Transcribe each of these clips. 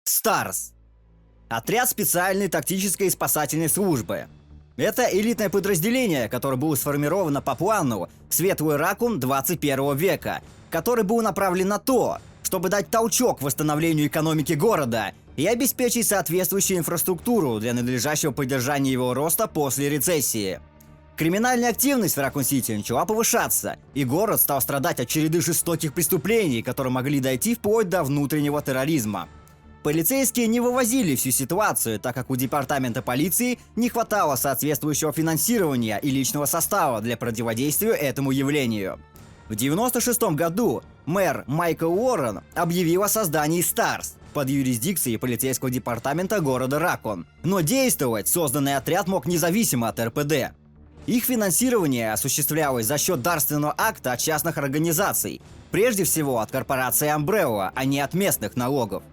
Старс. Отряд специальной тактической и спасательной службы. Это элитное подразделение, которое было сформировано по плану «Светлый ракун 21 века», который был направлен на то, чтобы дать толчок восстановлению экономики города и обеспечить соответствующую инфраструктуру для надлежащего поддержания его роста после рецессии. Криминальная активность в Ракун-Сити начала повышаться, и город стал страдать от череды жестоких преступлений, которые могли дойти вплоть до внутреннего терроризма. Полицейские не вывозили всю ситуацию, так как у департамента полиции не хватало соответствующего финансирования и личного состава для противодействия этому явлению. В 1996 году мэр Майкл Уоррен объявил о создании Старс под юрисдикцией полицейского департамента города Ракун. Но действовать созданный отряд мог независимо от РПД. Их финансирование осуществлялось за счет дарственного акта от частных организаций, прежде всего от корпорации Umbrella, а не от местных налогов.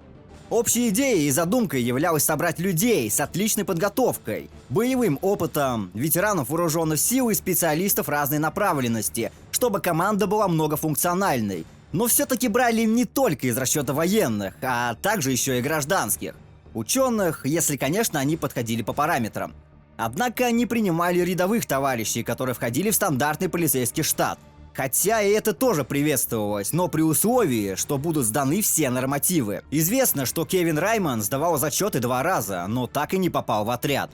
Общей идеей и задумкой являлось собрать людей с отличной подготовкой, боевым опытом, ветеранов вооруженных сил и специалистов разной направленности, чтобы команда была многофункциональной. Но все-таки брали не только из расчета военных, а также еще и гражданских. Ученых, если, конечно, они подходили по параметрам. Однако они принимали рядовых товарищей, которые входили в стандартный полицейский штат. Хотя и это тоже приветствовалось, но при условии, что будут сданы все нормативы. Известно, что Кевин Райман сдавал зачеты 2 раза, но так и не попал в отряд.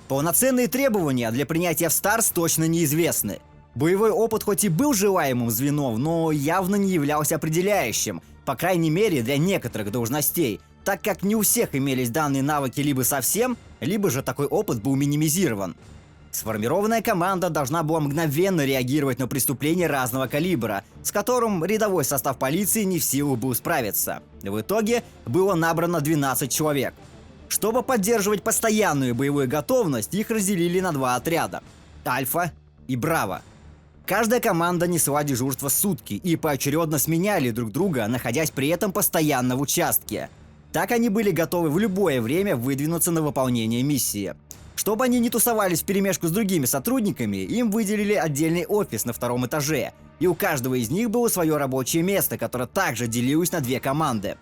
Полноценные требования для принятия в Старс точно неизвестны. Боевой опыт хоть и был желаемым звеном, но явно не являлся определяющим, по крайней мере для некоторых должностей, так как не у всех имелись данные навыки либо совсем, либо же такой опыт был минимизирован. Сформированная команда должна была мгновенно реагировать на преступления разного калибра, с которым рядовой состав полиции не в силу был справиться. В итоге было набрано 12 человек. Чтобы поддерживать постоянную боевую готовность, их разделили на 2 отряда – Альфа и Браво. Каждая команда несла дежурство сутки и поочередно сменяли друг друга, находясь при этом постоянно в участке. Так они были готовы в любое время выдвинуться на выполнение миссии. Чтобы они не тусовались вперемешку с другими сотрудниками, им выделили отдельный офис на 2-м этаже, и у каждого из них было свое рабочее место, которое также делилось на 2 команды.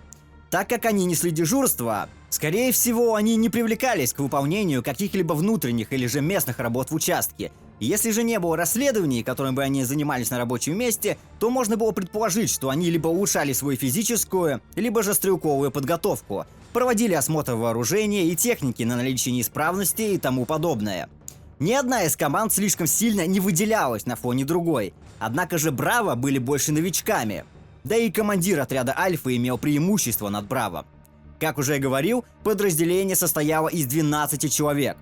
Так как они несли дежурство, скорее всего, они не привлекались к выполнению каких-либо внутренних или же местных работ в участке. Если же не было расследований, которым бы они занимались на рабочем месте, то можно было предположить, что они либо улучшали свою физическую, либо же стрелковую подготовку, проводили осмотр вооружения и техники на наличие неисправностей и тому подобное. Ни одна из команд слишком сильно не выделялась на фоне другой, однако же Браво были больше новичками. Да и командир отряда Альфа имел преимущество над Браво. Как уже я говорил, подразделение состояло из 12 человек,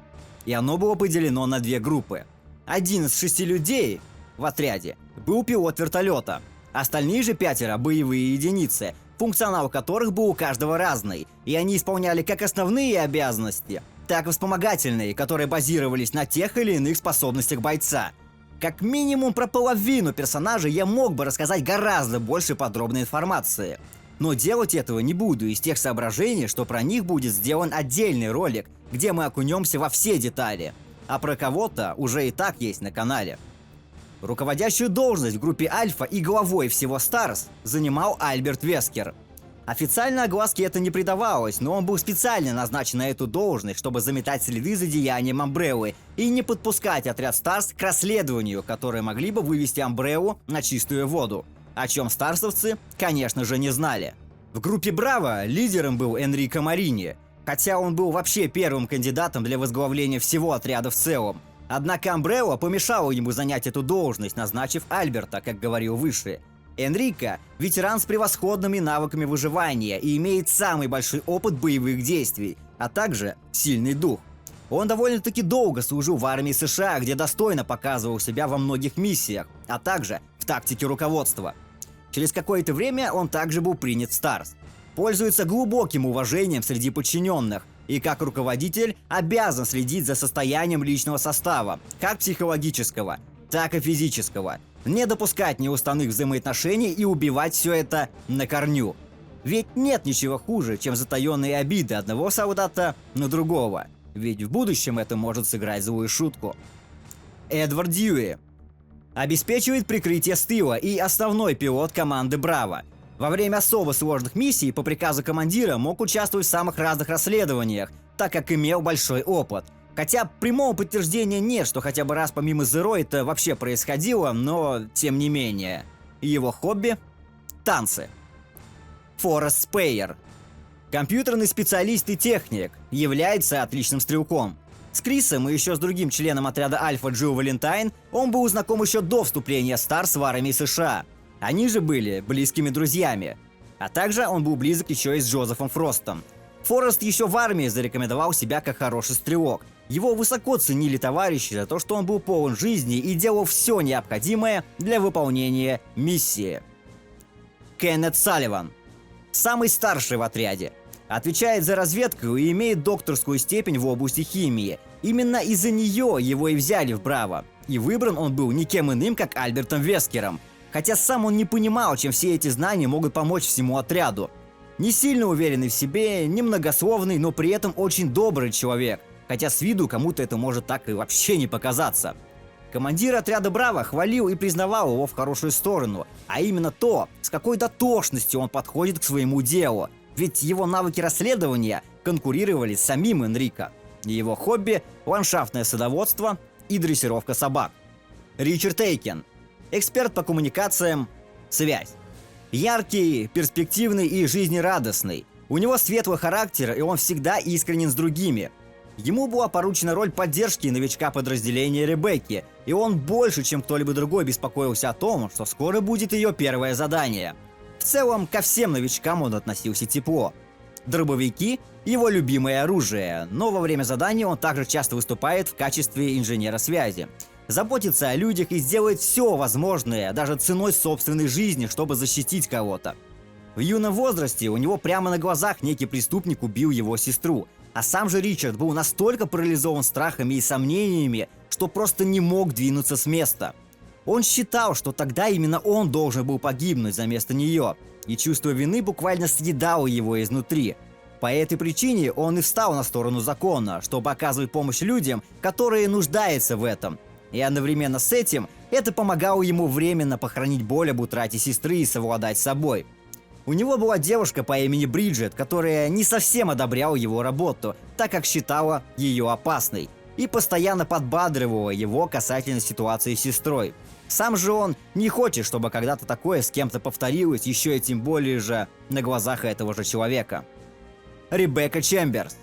и оно было поделено на 2 группы. Один из 6 людей в отряде был пилот вертолета, остальные же 5 боевые единицы, функционал которых был у каждого разный, и они исполняли как основные обязанности, так и вспомогательные, которые базировались на тех или иных способностях бойца. Как минимум про половину персонажей я мог бы рассказать гораздо больше подробной информации. Но делать этого не буду из тех соображений, что про них будет сделан отдельный ролик, где мы окунемся во все детали. А про кого-то уже и так есть на канале. Руководящую должность в группе Альфа и главой всего Старс занимал Альберт Вескер. Официально огласке это не придавалось, но он был специально назначен на эту должность, чтобы заметать следы за деянием Umbrella и не подпускать отряд Старс к расследованию, которые могли бы вывести Umbrella на чистую воду, о чем старсовцы, конечно же, не знали. В группе Браво лидером был Энрико Марини, хотя он был вообще первым кандидатом для возглавления всего отряда в целом. Однако Umbrella помешала ему занять эту должность, назначив Альберта, как говорил выше. Энрико – ветеран с превосходными навыками выживания и имеет самый большой опыт боевых действий, а также сильный дух. Он довольно-таки долго служил в армии США, где достойно показывал себя во многих миссиях, а также в тактике руководства. Через какое-то время он также был принят в Старс. Пользуется глубоким уважением среди подчиненных и как руководитель обязан следить за состоянием личного состава, как психологического, так и физического, не допускать неуставных взаимоотношений и убивать все это на корню. Ведь нет ничего хуже, чем затаенные обиды одного солдата на другого, ведь в будущем это может сыграть злую шутку. Эдвард Дьюи обеспечивает прикрытие с тыла и основной пилот команды Браво. Во время особо сложных миссий по приказу командира мог участвовать в самых разных расследованиях, так как имел большой опыт. Хотя прямого подтверждения нет, что хотя бы раз помимо Zero это вообще происходило, но тем не менее. Его хобби – танцы. Форест Спейер. Компьютерный специалист и техник, является отличным стрелком. С Крисом и еще с другим членом отряда Альфа Джилл Валентайн он был знаком еще до вступления Старс в армии США. Они же были близкими друзьями. А также он был близок еще и с Джозефом Фростом. Форест еще в армии зарекомендовал себя как хороший стрелок. Его высоко ценили товарищи за то, что он был полон жизни и делал все необходимое для выполнения миссии. Кеннет Салливан. Самый старший в отряде. Отвечает за разведку и имеет докторскую степень в области химии. Именно из-за нее его и взяли в Браво. И выбран он был никем иным, как Альбертом Вескером. Хотя сам он не понимал, чем все эти знания могут помочь всему отряду. Не сильно уверенный в себе, немногословный, но при этом очень добрый человек. Хотя с виду кому-то это может так и вообще не показаться. Командир отряда Браво хвалил и признавал его в хорошую сторону, а именно то, с какой дотошностью он подходит к своему делу. Ведь его навыки расследования конкурировали с самим Энрико. И его хобби – ландшафтное садоводство и дрессировка собак. Ричард Эйкен. Эксперт по коммуникациям, связь. Яркий, перспективный и жизнерадостный. У него светлый характер, и он всегда искренен с другими. Ему была поручена роль поддержки новичка подразделения Ребекки, и он больше, чем кто-либо другой, беспокоился о том, что скоро будет ее первое задание. В целом, ко всем новичкам он относился тепло. Дробовики – его любимое оружие, но во время задания он также часто выступает в качестве инженера связи. Заботится о людях и сделает все возможное, даже ценой собственной жизни, чтобы защитить кого-то. В юном возрасте у него прямо на глазах некий преступник убил его сестру, а сам же Ричард был настолько парализован страхами и сомнениями, что просто не мог двинуться с места. Он считал, что тогда именно он должен был погибнуть за место нее, и чувство вины буквально съедало его изнутри. По этой причине он и встал на сторону закона, чтобы оказывать помощь людям, которые нуждаются в этом. И одновременно с этим это помогало ему временно похоронить боль об утрате сестры и совладать с собой. У него была девушка по имени Бриджит, которая не совсем одобряла его работу, так как считала ее опасной, и постоянно подбадривала его касательно ситуации с сестрой. Сам же он не хочет, чтобы когда-то такое с кем-то повторилось, еще и тем более же на глазах этого же человека. Ребекка Чемберс.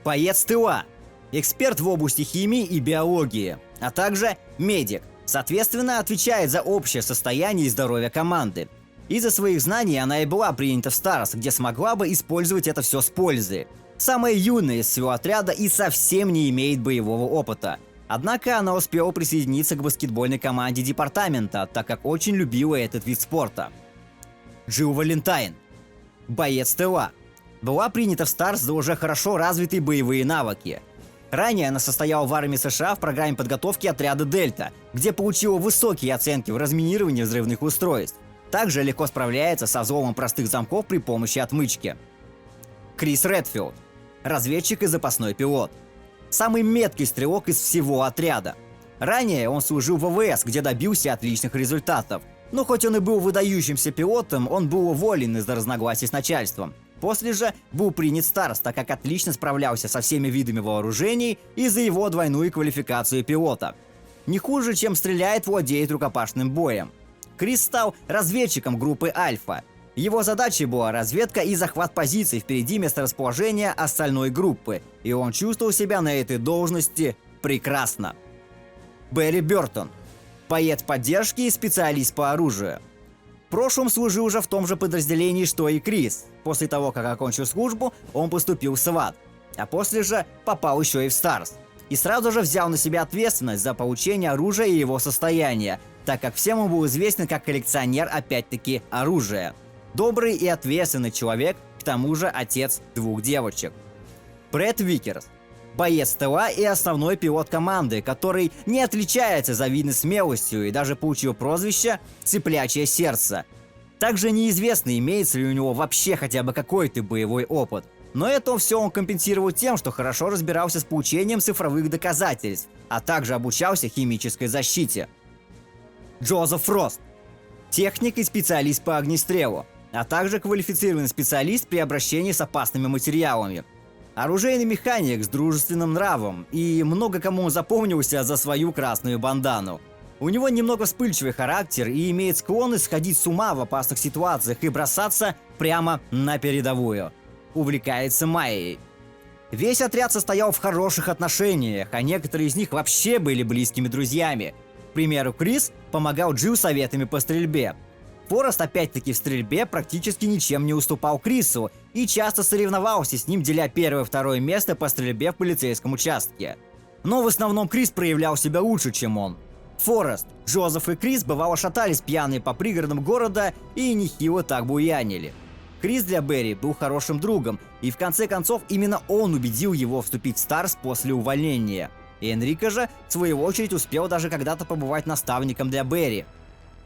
Боец тыла. Эксперт в области химии и биологии, а также медик. Соответственно, отвечает за общее состояние и здоровье команды. Из-за своих знаний она и была принята в Старс, где смогла бы использовать это все с пользой. Самая юная из всего отряда и совсем не имеет боевого опыта. Однако она успела присоединиться к баскетбольной команде департамента, так как очень любила этот вид спорта. Джилл Валентайн. Боец тыла. Была принята в Старс за уже хорошо развитые боевые навыки. Ранее она состояла в армии США в программе подготовки отряда Дельта, где получила высокие оценки в разминировании взрывных устройств. Также легко справляется со взломом простых замков при помощи отмычки. Крис Редфилд. Разведчик и запасной пилот. Самый меткий стрелок из всего отряда. Ранее он служил в ВВС, где добился отличных результатов. Но хоть он и был выдающимся пилотом, он был уволен из-за разногласий с начальством. После же был принят в Старс, так как отлично справлялся со всеми видами вооружений из-за его двойную квалификацию пилота. Не хуже, чем стреляет, владеет рукопашным боем. Крис стал разведчиком группы Альфа. Его задачей была разведка и захват позиций впереди месторасположения остальной группы, и он чувствовал себя на этой должности прекрасно. Берри Бёртон. Боец поддержки и специалист по оружию. В прошлом служил уже в том же подразделении, что и Крис. После того, как окончил службу, он поступил в СВАТ, а после же попал еще и в Старс. И сразу же взял на себя ответственность за получение оружия и его состояние, так как всем он был известен как коллекционер, опять-таки, оружия. Добрый и ответственный человек, к тому же отец 2 девочек. Брэд Викерс. Боец тыла и основной пилот команды, который не отличается завидной смелостью и даже получил прозвище «Цыплячье сердце». Также неизвестно, имеется ли у него вообще хотя бы какой-то боевой опыт. Но это все он компенсировал тем, что хорошо разбирался с получением цифровых доказательств, а также обучался химической защите. Джозеф Фрост. Техник и специалист по огнестрелу. а также квалифицированный специалист при обращении с опасными материалами. Оружейный механик с дружественным нравом, и много кому запомнился за свою красную бандану. У него немного вспыльчивый характер и имеет склонность сходить с ума в опасных ситуациях и бросаться прямо на передовую. Увлекается Майей. Весь отряд состоял в хороших отношениях, а некоторые из них вообще были близкими друзьями. К примеру, Крис помогал Джилл советами по стрельбе. Форест опять-таки в стрельбе практически ничем не уступал Крису и часто соревновался с ним, деля первое и второе место по стрельбе в полицейском участке. Но в основном Крис проявлял себя лучше, чем он. Форест, Джозеф и Крис бывало шатались пьяные по пригородам города и нехило так буянили. Крис для Берри был хорошим другом, и в конце концов именно он убедил его вступить в Старс после увольнения. И Энрико же, в свою очередь, успел даже когда-то побывать наставником для Берри.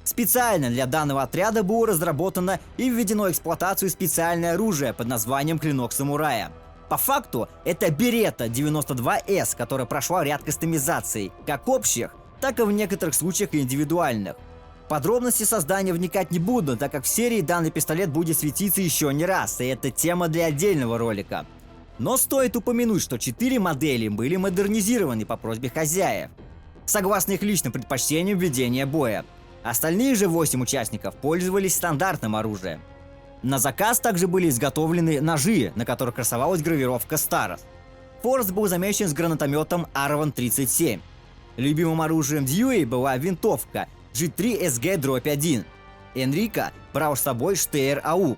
Специально для данного отряда было разработано и введено в эксплуатацию специальное оружие под названием «Клинок самурая». По факту, это Беретта 92С, которая прошла ряд кастомизаций, как общих, так и в некоторых случаях индивидуальных. В подробности создания вникать не буду, так как в серии данный пистолет будет светиться еще не раз, и это тема для отдельного ролика. Но стоит упомянуть, что 4 модели были модернизированы по просьбе хозяев, согласно их личным предпочтениям ведения боя. Остальные же 8 участников пользовались стандартным оружием. На заказ также были изготовлены ножи, на которых красовалась гравировка Старос. Форест был замечен с гранатометом Arvan 37. Любимым оружием Дьюи была винтовка G3 SG-1. Энрико брал с собой Штейр АУ.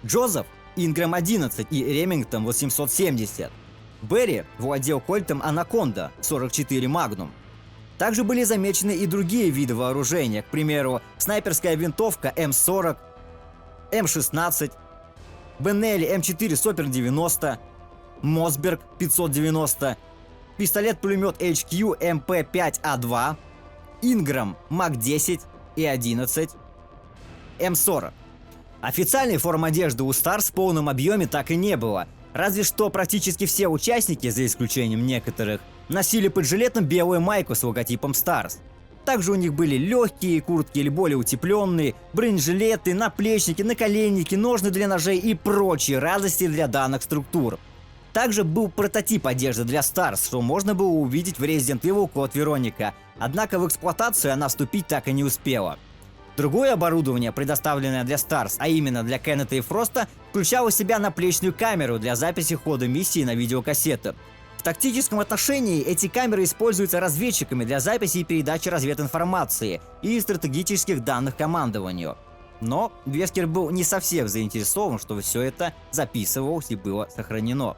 Джозеф – Ингрэм 11 и Ремингтон 870. Берри владел кольтом Анаконда 44 Magnum. Также были замечены и другие виды вооружения, к примеру, снайперская винтовка М40, М16, Бенелли М4 Сопер 90, Мосберг 590, пистолет-пулемет HQ МП5А2, Ингрэм МАК-10 и 11, М40. Официальной формы одежды у Старс в полном объеме так и не было, разве что практически все участники, за исключением некоторых, носили под жилетом белую майку с логотипом Старс. Также у них были легкие куртки или более утепленные, бронежилеты, наплечники, наколенники, ножны для ножей и прочие радости для данных структур. Также был прототип одежды для Старс, что можно было увидеть в Resident Evil Code Veronica, однако в эксплуатацию она вступить так и не успела. Другое оборудование, предоставленное для Старс, а именно для Кеннета и Фроста, включало в себя наплечную камеру для записи хода миссии на видеокассеты. В тактическом отношении эти камеры используются разведчиками для записи и передачи развединформации и стратегических данных командованию. Но Вескер был не совсем заинтересован, чтобы все это записывалось и было сохранено.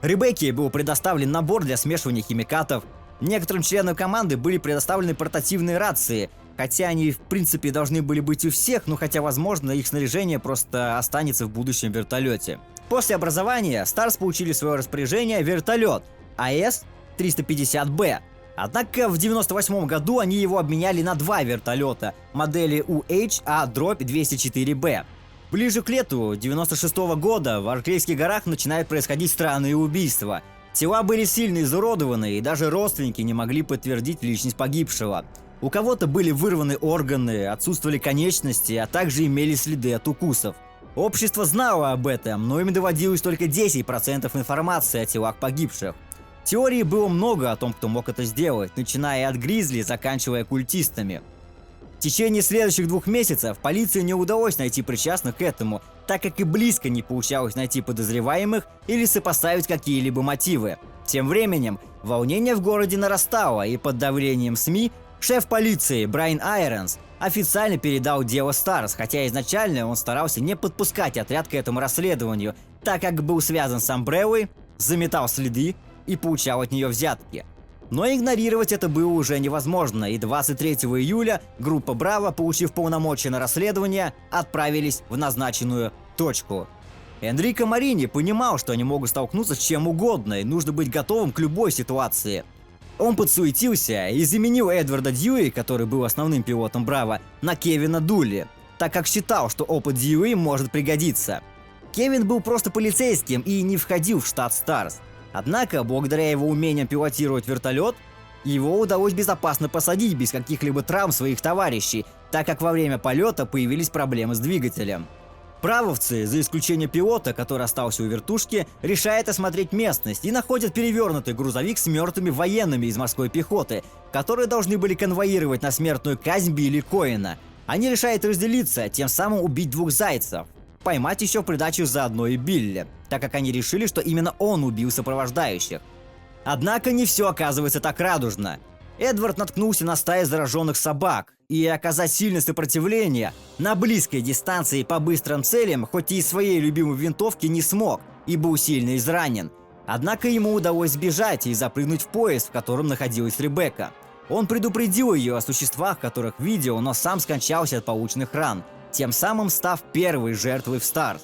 Ребекке был предоставлен набор для смешивания химикатов. Некоторым членам команды были предоставлены портативные рации, хотя они в принципе должны были быть у всех, но хотя возможно их снаряжение просто останется в будущем вертолете. После образования Старс получили в свое распоряжение вертолет АС-350Б. Однако в 1998 году они его обменяли на 2 вертолета модели UH-204B. Ближе к лету 1996 года в Арклейских горах начинают происходить странные убийства. Тела были сильно изуродованы, и даже родственники не могли подтвердить личность погибшего. У кого-то были вырваны органы, отсутствовали конечности, а также имели следы от укусов. Общество знало об этом, но им доводилось только 10% информации о телах погибших. Теорий было много о том, кто мог это сделать, начиная от гризли, заканчивая культистами. В течение следующих 2 месяцев полиции не удалось найти причастных к этому, так как и близко не получалось найти подозреваемых или сопоставить какие-либо мотивы. Тем временем волнение в городе нарастало, и под давлением СМИ шеф полиции Брайан Айронс официально передал дело Старс, хотя изначально он старался не подпускать отряд к этому расследованию, так как был связан с Амбреллой, заметал следы и получал от нее взятки. Но игнорировать это было уже невозможно, и 23 июля группа Браво, получив полномочия на расследование, отправились в назначенную точку. Энрико Марини понимал, что они могут столкнуться с чем угодно, и нужно быть готовым к любой ситуации. Он подсуетился и заменил Эдварда Дьюи, который был основным пилотом Браво, на Кевина Дулли, так как считал, что опыт Дьюи может пригодиться. Кевин был просто полицейским и не входил в штат Старс. Однако, благодаря его умениям пилотировать вертолет, его удалось безопасно посадить без каких-либо травм своих товарищей, так как во время полета появились проблемы с двигателем. Бравовцы, за исключением пилота, который остался у вертушки, решают осмотреть местность и находят перевернутый грузовик с мертвыми военными из морской пехоты, которые должны были конвоировать на смертную казнь Билли Коэна. Они решают разделиться, тем самым убить двух зайцев. Поймать еще в придачу заодно и Билли, так как они решили, что именно он убил сопровождающих. Однако не все оказывается так радужно. Эдвард наткнулся на стаю зараженных собак, и оказать сильное сопротивление на близкой дистанции по быстрым целям, хоть и из своей любимой винтовки, не смог и был сильно изранен. Однако ему удалось сбежать и запрыгнуть в поезд, в котором находилась Ребекка. Он предупредил ее о существах, которых видел, но сам скончался от полученных ран, тем самым став первой жертвой в Старс.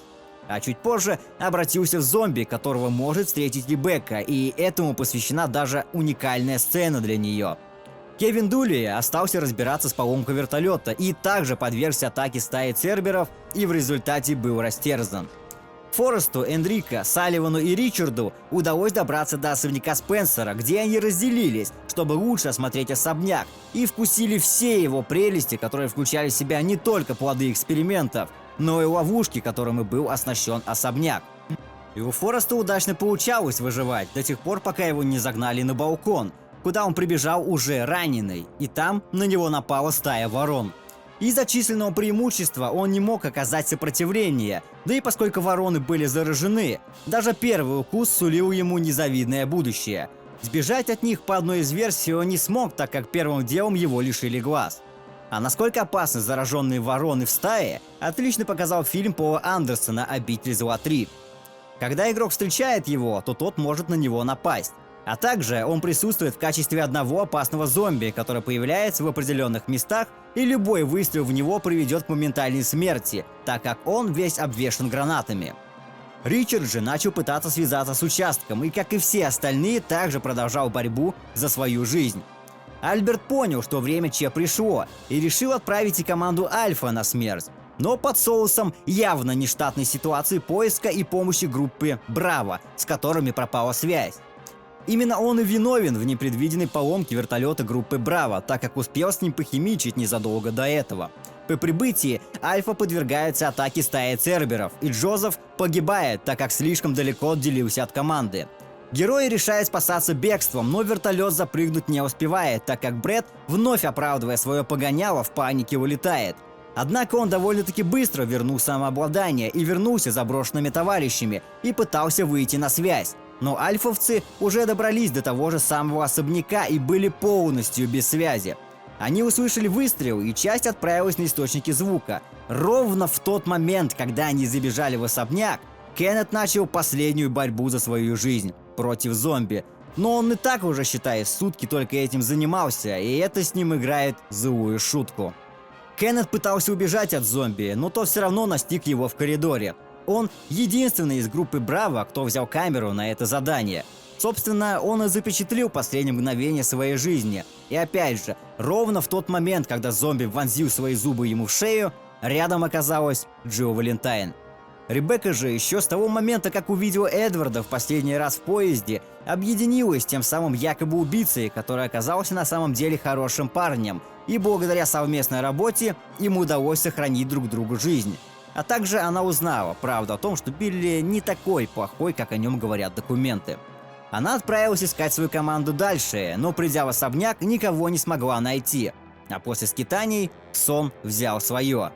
А чуть позже обратился в зомби, которого может встретить Ребекка, и этому посвящена даже уникальная сцена для нее. Кевин Дули остался разбираться с поломкой вертолета и также подвергся атаке стаи церберов и в результате был растерзан. Форесту, Энрико, Салливану и Ричарду удалось добраться до особняка Спенсера, где они разделились, чтобы лучше осмотреть особняк, и вкусили все его прелести, которые включали в себя не только плоды экспериментов, но и ловушки, которыми был оснащен особняк. И у Фореста удачно получалось выживать до тех пор, пока его не загнали на балкон, куда он прибежал уже раненый, и там на него напала стая ворон. Из-за численного преимущества он не мог оказать сопротивление, да и поскольку вороны были заражены, даже первый укус сулил ему незавидное будущее. Сбежать от них по одной из версий он не смог, так как первым делом его лишили глаз. А насколько опасны зараженные вороны в стае, отлично показал фильм Пола Андерсона «Обитель зла 3». Когда игрок встречает его, то тот может на него напасть. А также он присутствует в качестве одного опасного зомби, который появляется в определенных местах, и любой выстрел в него приведет к моментальной смерти, так как он весь обвешан гранатами. Ричард же начал пытаться связаться с участком и, как и все остальные, также продолжал борьбу за свою жизнь. Альберт понял, что время Че пришло, и решил отправить и команду Альфа на смерть, но под соусом явно нештатной ситуации поиска и помощи группы Браво, с которыми пропала связь. Именно он и виновен в непредвиденной поломке вертолета группы Браво, так как успел с ним похимичить незадолго до этого. По прибытии Альфа подвергается атаке стаи церберов, и Джозеф погибает, так как слишком далеко отделился от команды. Герой решает спасаться бегством, но вертолет запрыгнуть не успевает, так как Брэд, вновь оправдывая свое погоняло, в панике вылетает. Однако он довольно-таки быстро вернул самообладание и вернулся за брошенными товарищами и пытался выйти на связь. Но альфовцы уже добрались до того же самого особняка и были полностью без связи. Они услышали выстрел, и часть отправилась на источники звука. Ровно в тот момент, когда они забежали в особняк, Кеннет начал последнюю борьбу за свою жизнь против зомби. Но он и так уже, считай, сутки только этим занимался, и это с ним играет злую шутку. Кеннет пытался убежать от зомби, но тот все равно настиг его в коридоре. Он единственный из группы Браво, кто взял камеру на это задание. Собственно, он и запечатлел последнее мгновение своей жизни. И опять же, ровно в тот момент, когда зомби вонзил свои зубы ему в шею, рядом оказалась Джилл Валентайн. Ребекка же еще с того момента, как увидела Эдварда в последний раз в поезде, объединилась с тем самым якобы убийцей, который оказался на самом деле хорошим парнем, и благодаря совместной работе им удалось сохранить друг другу жизнь. А также она узнала правду о том, что Билли не такой плохой, как о нем говорят документы. Она отправилась искать свою команду дальше, но придя в особняк, никого не смогла найти. А после скитаний сон взял свое.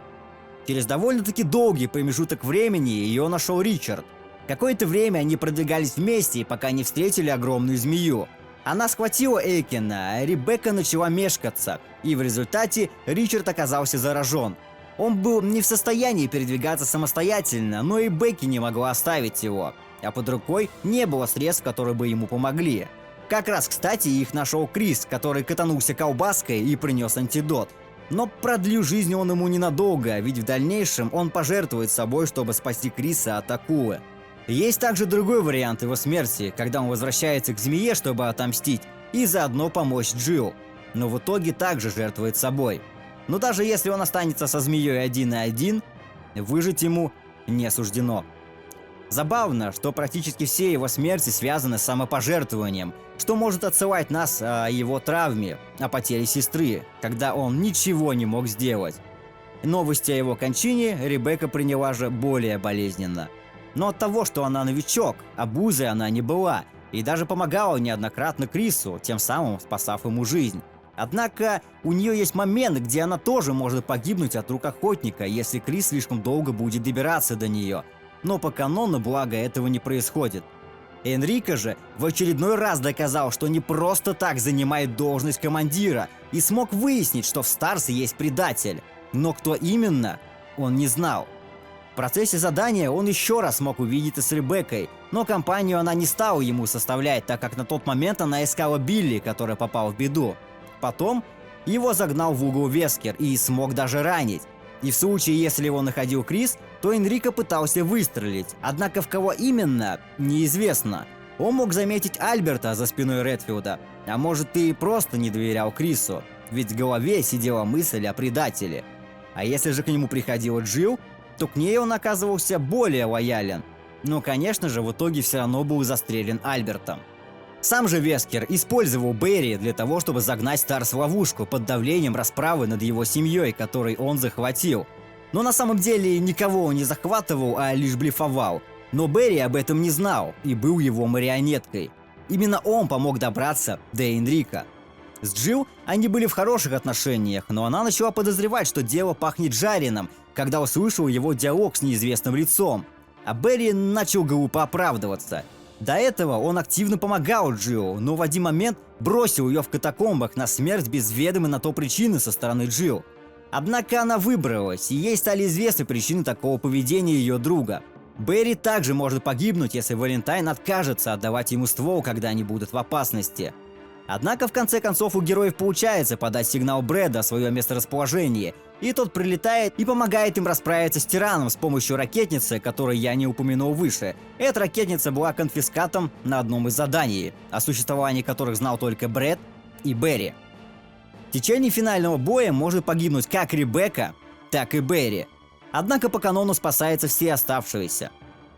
Через довольно-таки долгий промежуток времени ее нашел Ричард. Какое-то время они продвигались вместе, пока не встретили огромную змею. Она схватила Эйкена, а Ребекка начала мешкаться, и в результате Ричард оказался заражен. Он был не в состоянии передвигаться самостоятельно, но и Бекки не могла оставить его. А под рукой не было средств, которые бы ему помогли. Как раз, кстати, их нашел Крис, который катанулся колбаской и принес антидот. Но продлил жизнь он ему ненадолго, ведь в дальнейшем он пожертвует собой, чтобы спасти Криса от акулы. Есть также другой вариант его смерти, когда он возвращается к змее, чтобы отомстить, и заодно помочь Джилл. Но в итоге также жертвует собой. Но даже если он останется со змеей один на один, выжить ему не суждено. Забавно, что практически все его смерти связаны с самопожертвованием, что может отсылать нас о его травме, о потере сестры, когда он ничего не мог сделать. Новости о его кончине Ребекка приняла же более болезненно. Но от того, что она новичок, обузой она не была, и даже помогала неоднократно Крису, тем самым спасав ему жизнь. Однако у нее есть момент, где она тоже может погибнуть от рук охотника, если Крис слишком долго будет добираться до нее. Но по канону, благо, этого не происходит. Энрико же в очередной раз доказал, что не просто так занимает должность командира, и смог выяснить, что в Старсе есть предатель. Но кто именно, он не знал. В процессе задания он еще раз смог увидеться с Ребеккой, но компанию она не стала ему составлять, так как на тот момент она искала Билли, который попал в беду. Потом его загнал в угол Вескер и смог даже ранить. И в случае, если его находил Крис, то Энрико пытался выстрелить, однако в кого именно, неизвестно. Он мог заметить Альберта за спиной Редфилда, а может и просто не доверял Крису, ведь в голове сидела мысль о предателе. А если же к нему приходила Джилл, то к ней он оказывался более лоялен. Но, конечно же, в итоге все равно был застрелен Альбертом. Сам же Вескер использовал Берри для того, чтобы загнать Старс в ловушку под давлением расправы над его семьей, которой он захватил. Но на самом деле никого он не захватывал, а лишь блефовал. Но Берри об этом не знал и был его марионеткой. Именно он помог добраться до Энрико. С Джилл они были в хороших отношениях, но она начала подозревать, что дело пахнет жареным, когда услышал его диалог с неизвестным лицом. А Берри начал глупо оправдываться. До этого он активно помогал Джилл, но в один момент бросил ее в катакомбах на смерть без ведомой на то причины со стороны Джилл. Однако она выбралась, и ей стали известны причины такого поведения ее друга. Берри также может погибнуть, если Валентайн откажется отдавать ему ствол, когда они будут в опасности. Однако в конце концов у героев получается подать сигнал Брэда о своем месторасположении, и тот прилетает и помогает им расправиться с тираном с помощью ракетницы, которую я не упомянул выше. Эта ракетница была конфискатом на одном из заданий, о существовании которых знал только Брэд и Берри. В течение финального боя может погибнуть как Ребекка, так и Берри. Однако по канону спасаются все оставшиеся.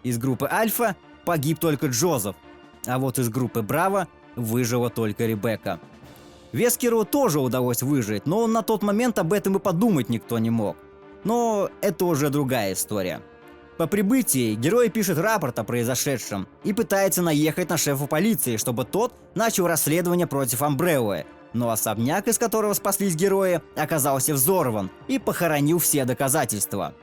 Из группы Альфа погиб только Джозеф, а вот из группы Браво выжила только Ребекка. Вескеру тоже удалось выжить, но на тот момент об этом и подумать никто не мог. Но это уже другая история. По прибытии герой пишет рапорт о произошедшем и пытается наехать на шефа полиции, чтобы тот начал расследование против Амбреллы. Но особняк, из которого спаслись герои, оказался взорван и похоронил все доказательства.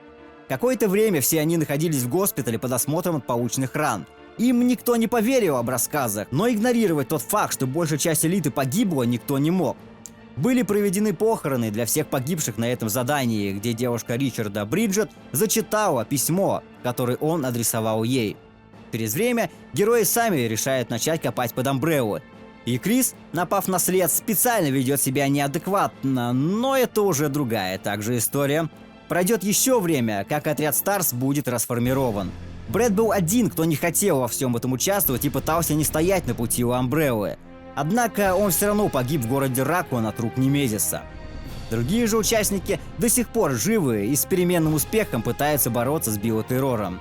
Какое-то время все они находились в госпитале под осмотром от полученных ран. Им никто не поверил об рассказах, но игнорировать тот факт, что большая часть элиты погибла, никто не мог. Были проведены похороны для всех погибших на этом задании, где девушка Ричарда Бриджет зачитала письмо, которое он адресовал ей. Через время герои сами решают начать копать под Амбреллу. И Крис, напав на след, специально ведет себя неадекватно, но это уже другая также история. Пройдет еще время, как отряд Старс будет расформирован. Брэд был один, кто не хотел во всем этом участвовать и пытался не стоять на пути у Амбреллы. Однако он все равно погиб в городе Ракуан от рук Немезиса. Другие же участники до сих пор живы и с переменным успехом пытаются бороться с биотеррором.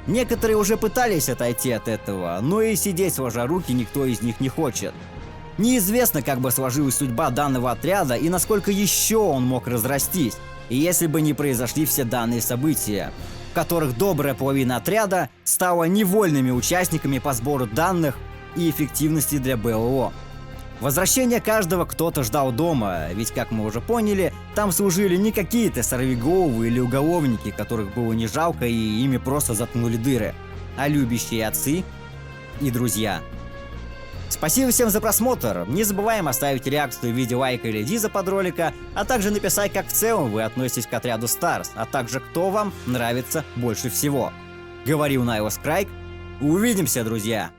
Некоторые уже пытались отойти от этого, но и сидеть сложа руки никто из них не хочет. Неизвестно, как бы сложилась судьба данного отряда и насколько еще он мог разрастись, если бы не произошли все данные события, в которых добрая половина отряда стала невольными участниками по сбору данных и эффективности для БО. Возвращение каждого кто-то ждал дома, ведь, как мы уже поняли, там служили не какие-то сорвиголовы или уголовники, которых было не жалко и ими просто заткнули дыры, а любящие отцы и друзья. Спасибо всем за просмотр, не забываем оставить реакцию в виде лайка или диза под ролика, а также написать, как в целом вы относитесь к отряду Старс, а также кто вам нравится больше всего. Говорил Найлос Крайк, увидимся, друзья!